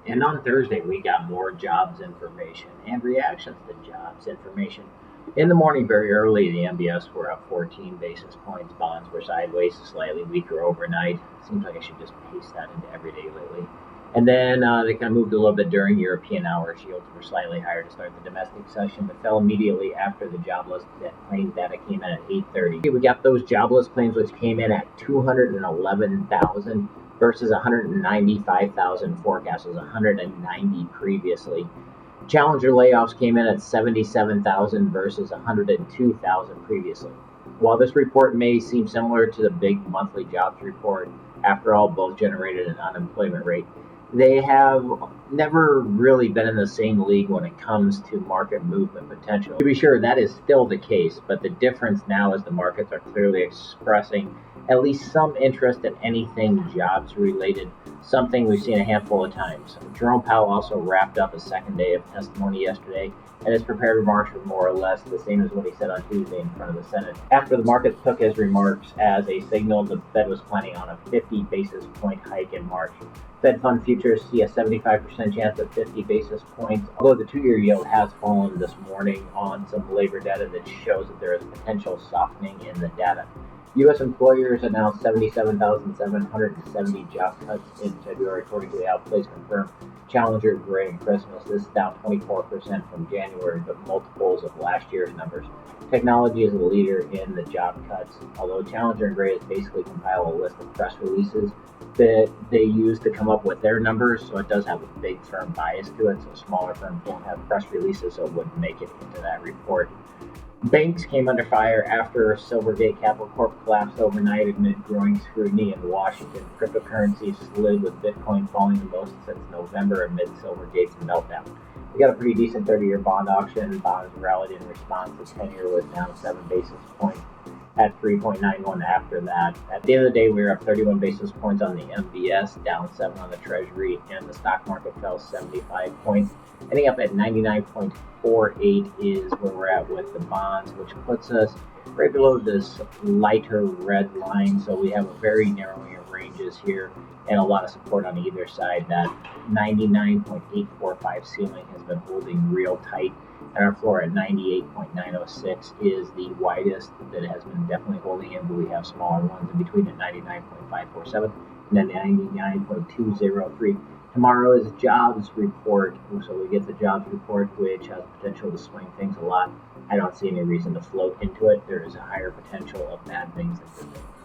And on Thursday, we got more jobs information and reactions to jobs information. In the morning, very early, the MBS were up 14 basis points. Bonds were sideways, slightly weaker overnight. Seems like I should just paste that into every day lately. And then they kind of moved a little bit during European hours. Yields were slightly higher to start the domestic session, but fell immediately after the jobless claims data came in at 8:30. We got those jobless claims, which came in at 211,000 versus 195,000 forecast. It was 190 previously. Challenger layoffs came in at 77,000 versus 102,000 previously. While this report may seem similar to the big monthly jobs report, after all, both generated an unemployment rate, they have never really been in the same league when it comes to market movement potential. To be sure, that is still the case, but the difference now is the markets are clearly expressing at least some interest in anything jobs related, something we've seen a handful of times. Jerome Powell also wrapped up a second day of testimony yesterday, and his prepared remarks were more or less the same as what he said on Tuesday in front of the Senate. After the markets took his remarks as a signal, the Fed was planning on a 50 basis point hike in March. Fed fund futures see a 75% chance of 50 basis points, although the two-year yield has fallen this morning on some labor data that shows that there is potential softening in the data. U.S. employers announced 77,770 job cuts in February, according to the outplace confirmed Challenger, Gray, and Christmas. This is down 24% from January, but multiples of last year's numbers. Technology is the leader in the job cuts, although Challenger and Gray has basically compiled a list of press releases that they use to come up with their numbers, so it does have a big firm bias to it, so smaller firms don't have press releases, so it wouldn't make it into that report. Banks came under fire after Silvergate Capital Corp collapsed overnight amid growing scrutiny in Washington. Cryptocurrencies slid, with Bitcoin falling the most since November amid Silvergate's meltdown. We got a pretty decent 30-year bond auction. Bonds rallied in response. The 10-year was down 7 basis points at 3.91 after that. At the end of the day, we were up 31 basis points on the MBS, down 7 on the Treasury, and the stock market fell 75 points. Ending up at 99.48 is where we're at with the bonds, which puts us right below this lighter red line. So we have a very narrowing of ranges here and a lot of support on either side. That 99.845 ceiling has been holding real tight, and our floor at 98.906 is the widest that it has been definitely holding in, but we have smaller ones in between at 99.547 and then 99.203. Tomorrow is jobs report, so we get the jobs report, which has potential to swing things a lot. I don't see any reason to float into it. There is a higher potential of bad things than good things.